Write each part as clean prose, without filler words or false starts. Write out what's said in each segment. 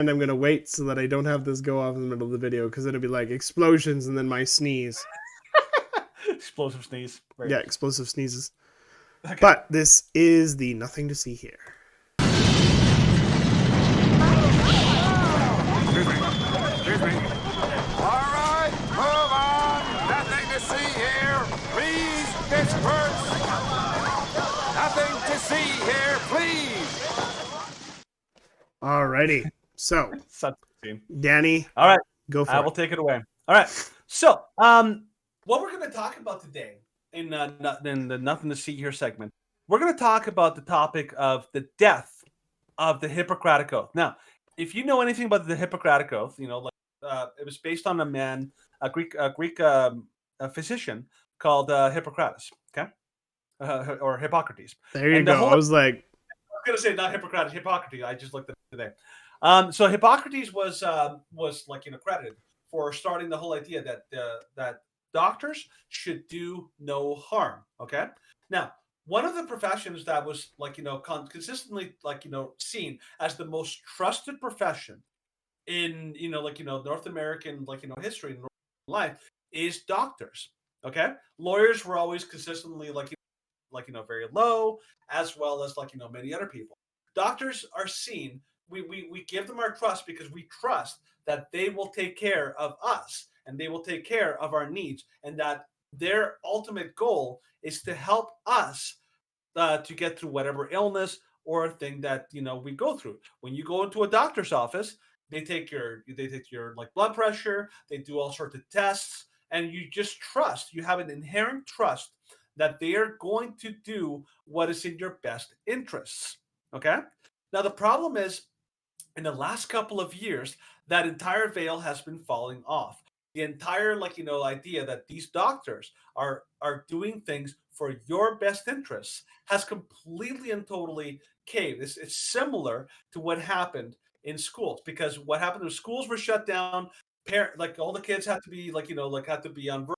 And I'm gonna wait so that I don't have this go off in the middle of the video because it'll be like explosions and then my sneeze. Explosive sneeze. Right. Yeah, explosive sneezes. Okay. But this is the nothing to see here. Excuse me. All right, move on. Nothing to see here. Please disperse. Nothing to see here, please. Alrighty. So, Such a scene. Danny, All right. go for I it. will take it away. All right. So, what we're going to talk about today in the Nothing to See Here segment, we're going to talk about the topic of the death of the Hippocratic Oath. Now, if you know anything about the Hippocratic Oath, it was based on a Greek a physician called Hippocrates, okay, or Hippocrates. There you And the go. whole I was like, I'm going to say not Hippocrates, Hippocrates. I just looked at it today. So Hippocrates was credited for starting the whole idea that doctors should do no harm. Okay, now one of the professions that was consistently seen as the most trusted profession in North American history and life is doctors. Okay, lawyers were always consistently very low, as well as many other people. Doctors are seen. We give them our trust because we trust that they will take care of us and they will take care of our needs, and that their ultimate goal is to help us to get through whatever illness or thing that we go through. When you go into a doctor's office, they take your blood pressure, they do all sorts of tests, and you just trust. You have an inherent trust that they are going to do what is in your best interests. Okay. Now the problem is, in the last couple of years, that entire veil has been falling off. The entire idea that these doctors are doing things for your best interests has completely and totally caved. It's similar to what happened in schools, because what happened was schools were shut down. All the kids had to be had to be on.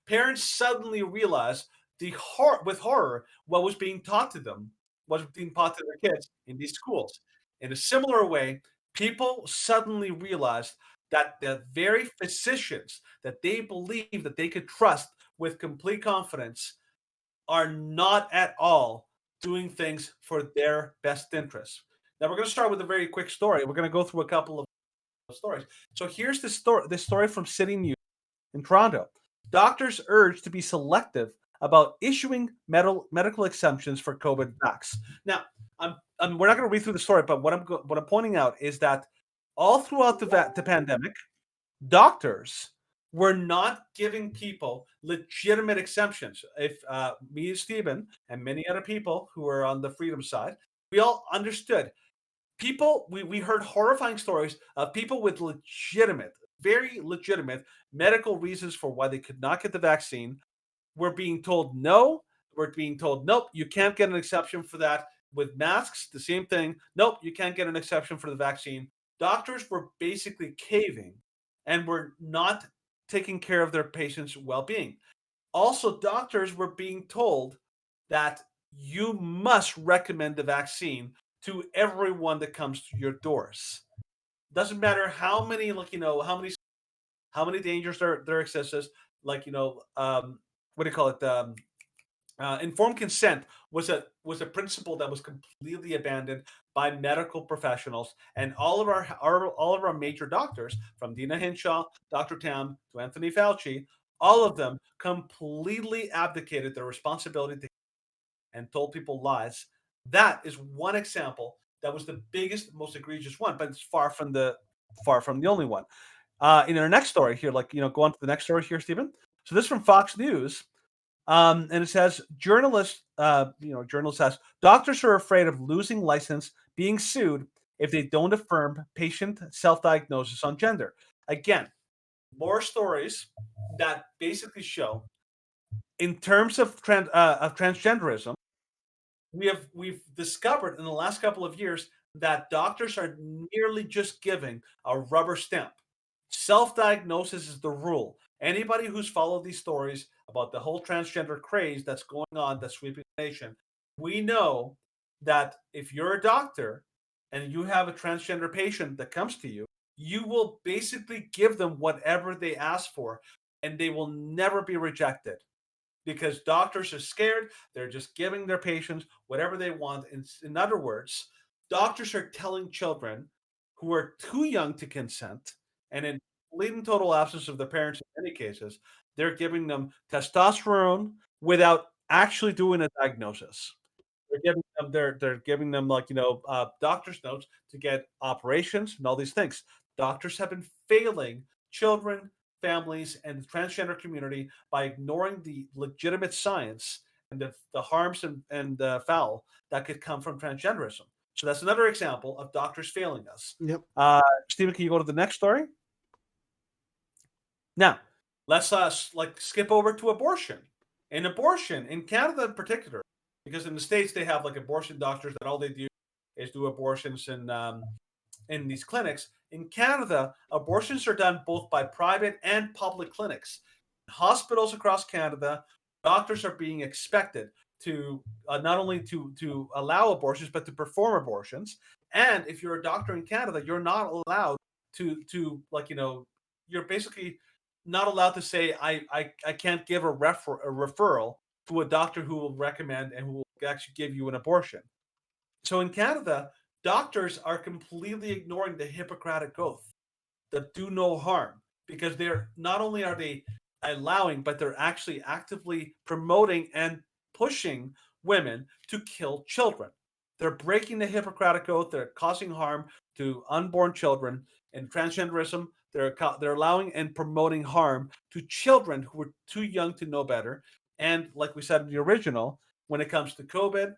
Parents suddenly realized with horror what was being taught to them, what was being taught to their kids in these schools. In a similar way, people suddenly realized that the very physicians that they believe that they could trust with complete confidence are not at all doing things for their best interests. Now we're going to start with a very quick story. We're going to go through a couple of stories. So here's the story from City News in Toronto. Doctors urged to be selective about issuing medical exemptions for COVID vax. Now, we're not going to read through the story, but what I'm pointing out is that all throughout the pandemic, doctors were not giving people legitimate exemptions. If me and Stephen and many other people who are on the freedom side, we all understood. We heard horrifying stories of people with very legitimate medical reasons for why they could not get the vaccine. We're being told no. We're being told nope, you can't get an exception for that. With masks, the same thing. Nope, you can't get an exception for the vaccine. Doctors were basically caving and were not taking care of their patients' well-being. Also, doctors were being told that you must recommend the vaccine to everyone that comes to your doors. Doesn't matter how many how many dangers there exists. What do you call it? Informed consent was a principle that was completely abandoned by medical professionals, and all of our major doctors, from Dina Hinshaw, Dr. Tam, to Anthony Fauci, all of them completely abdicated their responsibility and told people lies. That is one example that was the biggest, most egregious one, but it's far from the only one. In our next story here, go on to the next story here, Stephen. So this is from Fox News, and it says journalist says doctors are afraid of losing license, being sued if they don't affirm patient self-diagnosis on gender. Again, more stories that basically show, in terms of transgenderism, we've discovered in the last couple of years that doctors are nearly just giving a rubber stamp. Self-diagnosis is the rule. Anybody who's followed these stories about the whole transgender craze that's going on, that's sweeping the nation, we know that if you're a doctor, and you have a transgender patient that comes to you, you will basically give them whatever they ask for, and they will never be rejected because doctors are scared. They're just giving their patients whatever they want. In other words, doctors are telling children who are too young to consent, and in complete and total absence of their parents in many cases, they're giving them testosterone without actually doing a diagnosis. They're giving them like doctor's notes to get operations and all these things. Doctors have been failing children, families, and the transgender community by ignoring the legitimate science and the harms and the foul that could come from transgenderism. So that's another example of doctors failing us. Yep. Stephen, can you go to the next story? Now, let's skip over to abortion. In abortion, in Canada in particular, because in the States they have like abortion doctors that all they do is do abortions in these clinics. In Canada, abortions are done both by private and public clinics. Hospitals across Canada, doctors are being expected to not only to allow abortions but to perform abortions. And if you're a doctor in Canada, you're not allowed to you're basically not allowed to say I can't give a referral to a doctor who will recommend and who will actually give you an abortion. So in Canada, doctors are completely ignoring the Hippocratic oath, that do no harm, because they're not only are they allowing, but they're actually actively promoting and pushing women to kill children. They're breaking the Hippocratic oath. They're causing harm to unborn children. And transgenderism, they're allowing and promoting harm to children who are too young to know better. And like we said in the original, when it comes to COVID,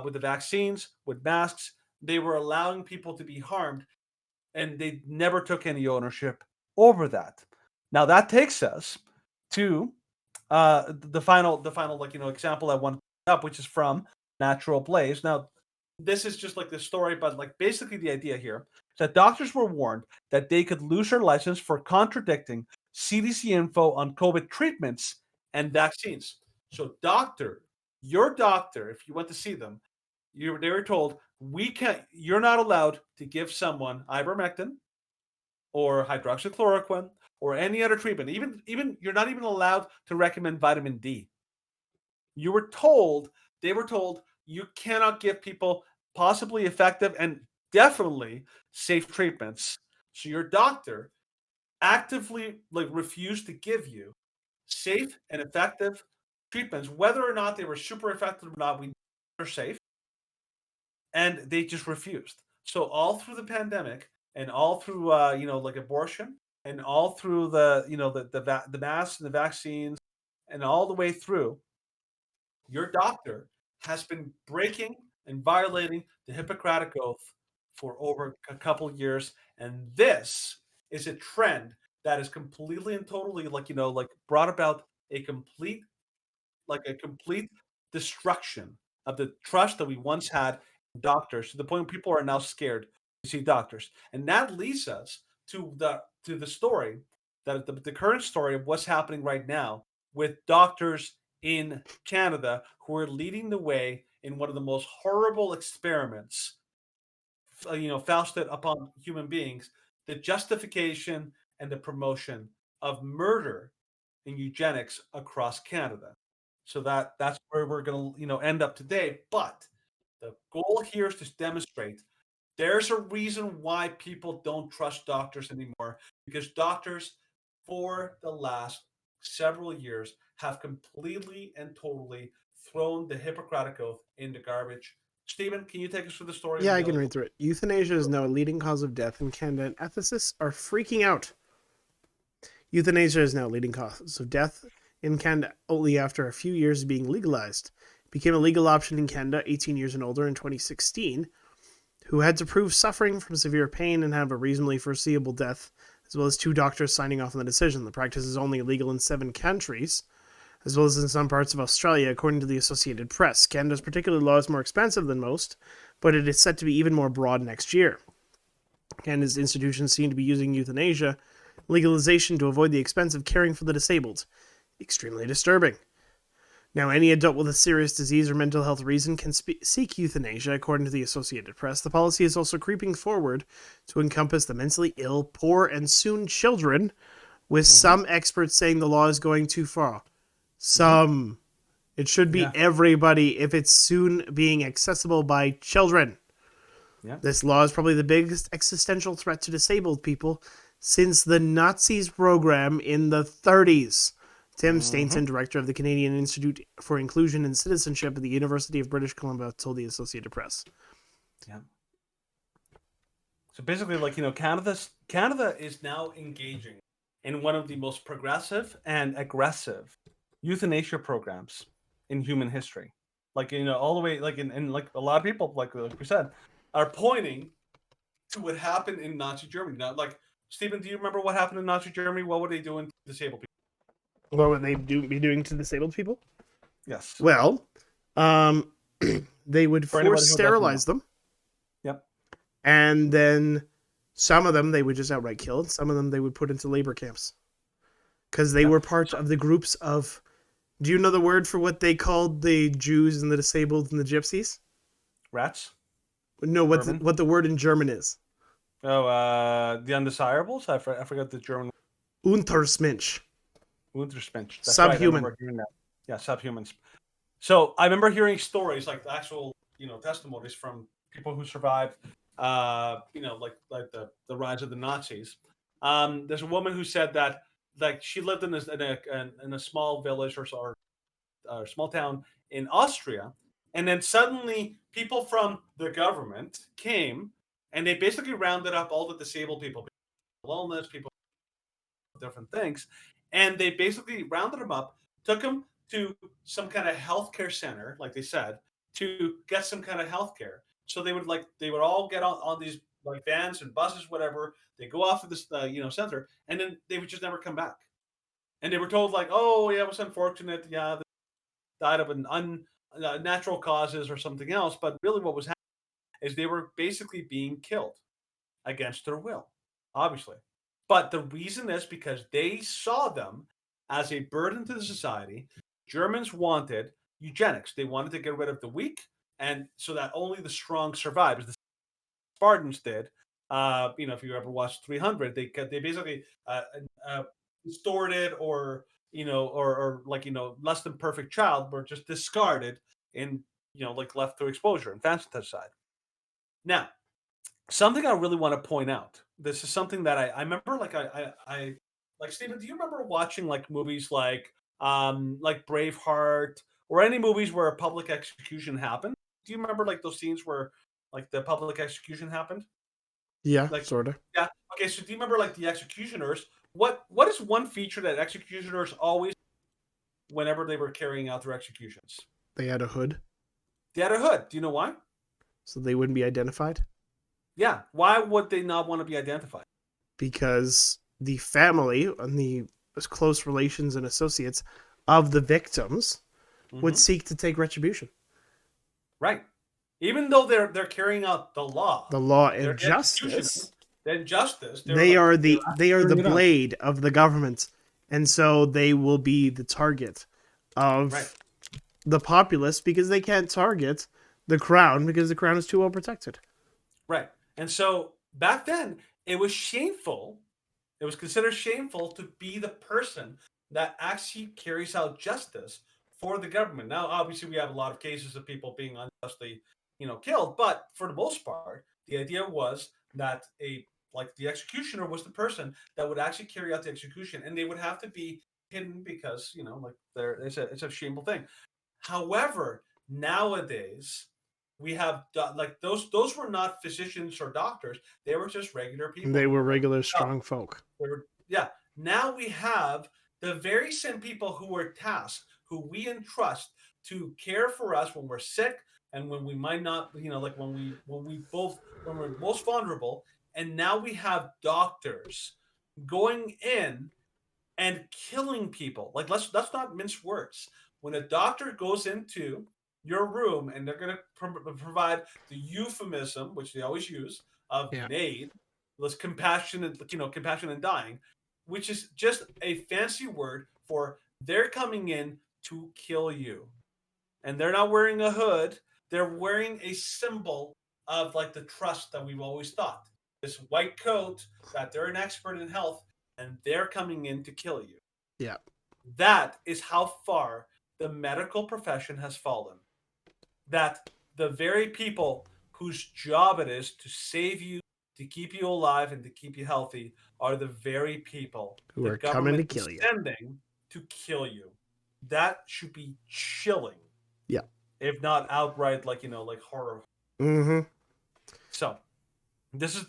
with the vaccines, with masks, they were allowing people to be harmed, and they never took any ownership over that. Now that takes us to the final example I want to bring up, which is from Natural Blaze. Now, this is just like the story, but like basically the idea here is that doctors were warned that they could lose their license for contradicting CDC info on COVID treatments and vaccines. So, your doctor, if you went to see them, they were told you're not allowed to give someone ivermectin or hydroxychloroquine or any other treatment. Even you're not even allowed to recommend vitamin D. They were told you cannot give people possibly effective and definitely safe treatments. So your doctor actively refused to give you safe and effective treatments, whether or not they were super effective or not. We are safe, and they just refused. So all through the pandemic, and all through abortion, and all through the masks and the vaccines, and all the way through, your doctor has been breaking and violating the Hippocratic Oath for over a couple years, and this is a trend that is completely and totally brought about a complete destruction of the trust that we once had in doctors, to the point where people are now scared to see doctors. And that leads us to the story, that the current story of what's happening right now with doctors in Canada who are leading the way in one of the most horrible experiments foisted upon human beings, the justification and the promotion of murder and eugenics across Canada. So that's where we're going to end up today. But the goal here is to demonstrate there's a reason why people don't trust doctors anymore, because doctors for the last several years have completely and totally thrown the Hippocratic Oath in the garbage. Stephen, can you take us through the story? Yeah, I can read through it. Euthanasia is now a leading cause of death in Canada, and ethicists are freaking out. Euthanasia is now a leading cause of death in Canada only after a few years of being legalized. It became a legal option in Canada, 18 years and older, in 2016, who had to prove suffering from severe pain and have a reasonably foreseeable death, as well as 2 doctors signing off on the decision. The practice is only illegal in 7 countries, as well as in some parts of Australia, according to the Associated Press. Canada's particular law is more expensive than most, but it is set to be even more broad next year. Canada's institutions seem to be using euthanasia legalization to avoid the expense of caring for the disabled. Extremely disturbing. Now, any adult with a serious disease or mental health reason can seek euthanasia, according to the Associated Press. The policy is also creeping forward to encompass the mentally ill, poor, and soon children, with some experts saying the law is going too far. Some. It should be everybody if it's soon being accessible by children. Yeah. This law is probably the biggest existential threat to disabled people since the Nazis' program in the 30s. Tim Stainton, director of the Canadian Institute for Inclusion and Citizenship at the University of British Columbia, told the Associated Press. Yeah. So basically, Canada is now engaging in one of the most progressive and aggressive euthanasia programs in human history. All the way, and a lot of people, like we said, are pointing to what happened in Nazi Germany. Now, Stephen, do you remember what happened in Nazi Germany? What were they doing to disabled people? What would they be doing to disabled people? Yes. Well, they would force sterilize them. Yep. And then some of them they would just outright kill, and some of them they would put into labor camps. Because they were part of the groups of... Do you know the word for what they called the Jews and the disabled and the gypsies? Rats? No, what the word in German is. Oh, the undesirables? I forgot the German. Untermensch. Untermensch. Subhuman. Right, yeah, subhumans. So I remember hearing stories, like actual, testimonies from people who survived, the rise of the Nazis. There's a woman who said that, she lived in a small village or small town in Austria, and then suddenly people from the government came, and they basically rounded up all the disabled people, illness, people, different things, and they basically rounded them up, took them to some kind of healthcare center, like they said, to get some kind of healthcare. So they would all get on these vans and buses, whatever. They go off to this center, and then they would just never come back. And they were told oh yeah, it was unfortunate, yeah, they died of an unnatural causes or something else. But really, what was happening is they were basically being killed against their will, obviously. But the reason is because they saw them as a burden to the society. Germans wanted eugenics. They wanted to get rid of the weak, and so that only the strong survive, as the Spartans did. If you ever watched 300, they basically distorted or less than perfect child were just discarded and left to exposure and infanticide. Now, something I really want to point out. This is something that I remember. I Stephen. Do you remember watching movies like Braveheart or any movies where a public execution happened? Do you remember those scenes where the public execution happened? Yeah, sort of. Yeah. Okay. So do you remember the executioners? What is one feature that executioners always, whenever they were carrying out their executions? They had a hood. They had a hood. Do you know why? So they wouldn't be identified? Yeah. Why would they not want to be identified? Because the family and the close relations and associates of the victims would seek to take retribution. Right. Even though they're carrying out the law and justice. Then justice. They are the blade of the government, and so they will be the target of the populace because they can't target the crown because the crown is too well protected. Right. And so back then it was shameful. It was considered shameful to be the person that actually carries out justice for the government. Now, obviously, we have a lot of cases of people being unjustly, killed, but for the most part, the idea was that the executioner was the person that would actually carry out the execution, and they would have to be hidden because it's a shameful thing. However, nowadays we have those were not physicians or doctors; they were just regular people. They were regular strong folk. Now we have the very same people who were tasked, who we entrust to care for us when we're sick and when we might not, when we're most vulnerable. And now we have doctors going in and killing people. Let's not mince words. When a doctor goes into your room and they're going to provide the euphemism, which they always use, of NAID, less compassion and dying, which is just a fancy word for they're coming in to kill you. And they're not wearing a hood. They're wearing a symbol of like the trust that we've always thought. This white coat that they're an expert in health and they're coming in to kill you. Yeah. That is how far the medical profession has fallen. That the very people whose job it is to save you, to keep you alive, and to keep you healthy are the very people Who the are coming to government kill is you. sending to kill you. That should be chilling. Yeah. If not outright, like, like horror. Mm-hmm. So, this is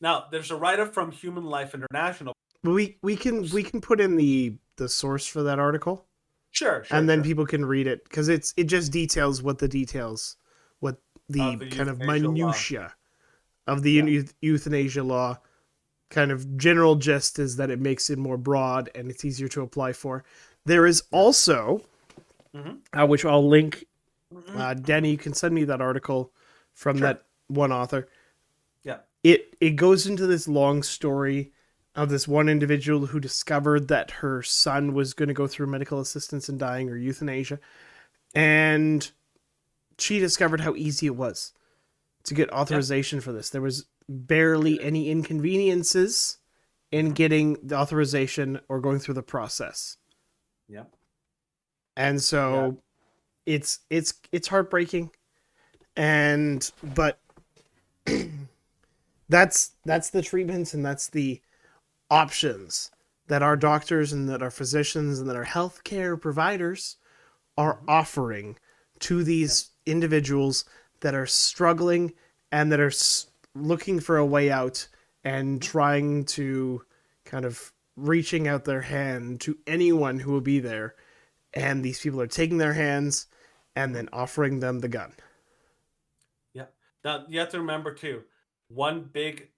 now there's a write-up from Human Life International. We can put in the source for that article. Sure. And then people can read it because it just details what the kind of minutia of the euthanasia law. Kind of general gist is that it makes it more broad and it's easier to apply for. There is also, which I'll link. Danny, you can send me that article from that one author. Yeah. It goes into this long story of this one individual who discovered that her son was going to go through medical assistance in dying or euthanasia. And she discovered how easy it was to get authorization for this. There was barely any inconveniences in getting the authorization or going through the process. Yeah. And so it's heartbreaking. But that's the treatments and that's the options that our doctors and that our physicians and that our healthcare providers are offering to these individuals that are struggling and that are looking for a way out and trying to kind of reaching out their hand to anyone who will be there. And these people are taking their hands and then offering them the gun. Yeah. Now you have to remember too, one big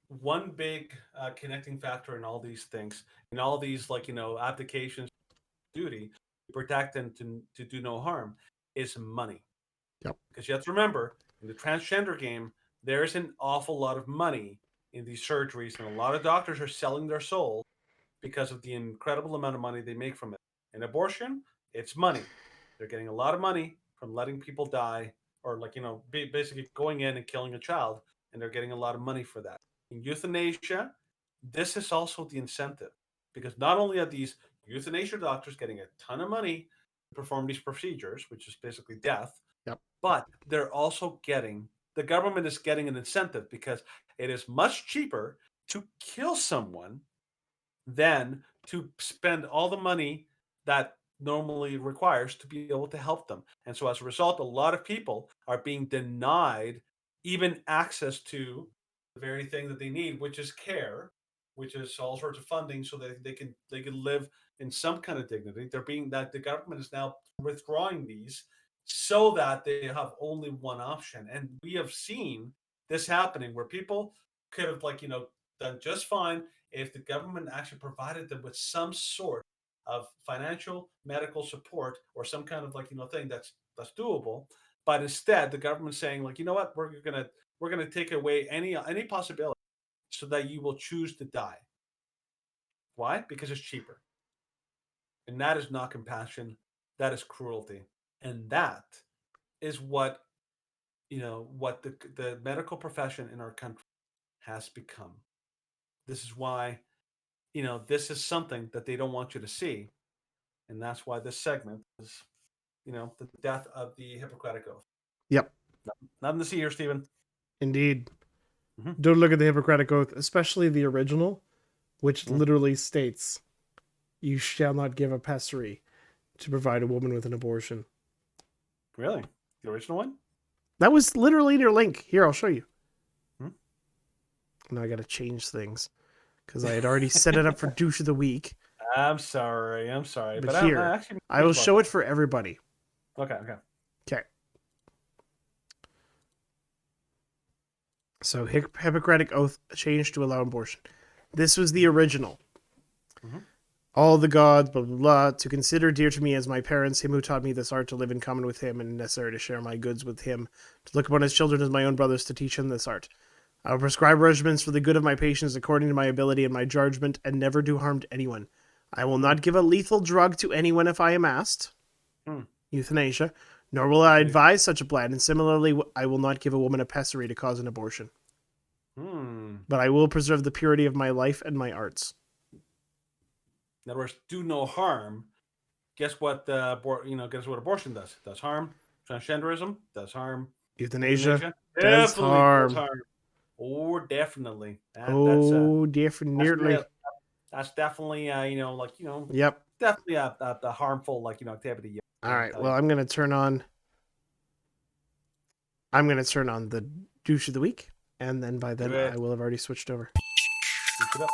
connecting factor in all these things, in all these abdications of duty to protect and to do no harm, is money. Yep. Because you have to remember, in the transgender game, there's an awful lot of money in these surgeries, and a lot of doctors are selling their soul because of the incredible amount of money they make from it. In abortion, it's money. They're getting a lot of money from letting people die, or basically going in and killing a child, and they're getting a lot of money for that. In euthanasia, this is also the incentive, because not only are these euthanasia doctors getting a ton of money to perform these procedures, which is basically death, but they're also the government is getting an incentive because it is much cheaper to kill someone than to spend all the money that normally requires to be able to help them. And so as a result, a lot of people are being denied even access to the very thing that they need, which is care, which is all sorts of funding so that they can live in some kind of dignity. The government is now withdrawing these so that they have only one option. And we have seen this happening where people could have done just fine if the government actually provided them with some sort of financial medical support or some kind of thing that's doable. But instead the government's saying what, we're gonna take away any possibility so that you will choose to die. Why? Because it's cheaper. And that is not compassion, that is cruelty. And that is what what the medical profession in our country has become. This is why this is something that they don't want you to see. And that's why this segment is, the death of the Hippocratic Oath. Yep. Nothing to see here, Stephen. Indeed. Don't look at the Hippocratic Oath, especially the original, which literally states, "You shall not give a pessary to provide a woman with an abortion." Really? The original one? That was literally their link. Here, I'll show you. Now I got to change things because I had already set it up for douche of the week. I'm sorry. But here, I will show it for everybody. Okay. So Hippocratic Oath changed to allow abortion. This was the original. All the gods, blah, blah, blah, to consider dear to me as my parents, him who taught me this art, to live in common with him, and necessary to share my goods with him, to look upon his children as my own brothers, to teach him this art. I will prescribe regimens for the good of my patients according to my ability and my judgment, and never do harm to anyone. I will not give a lethal drug to anyone if I am asked. euthanasia, nor will I advise such a plan, and similarly, I will not give a woman a pessary to cause an abortion. But I will preserve the purity of my life and my arts. In other words, do no harm. Guess what? Guess what abortion does? It does harm. Transgenderism does harm. Euthanasia does Definitely harm. does harm. Oh, definitely. Definitely. That's definitely Yep. definitely a harmful activity. All right. Well, I'm gonna turn on the douche of the week, and then by then Good. I will have already switched over. Keep it up.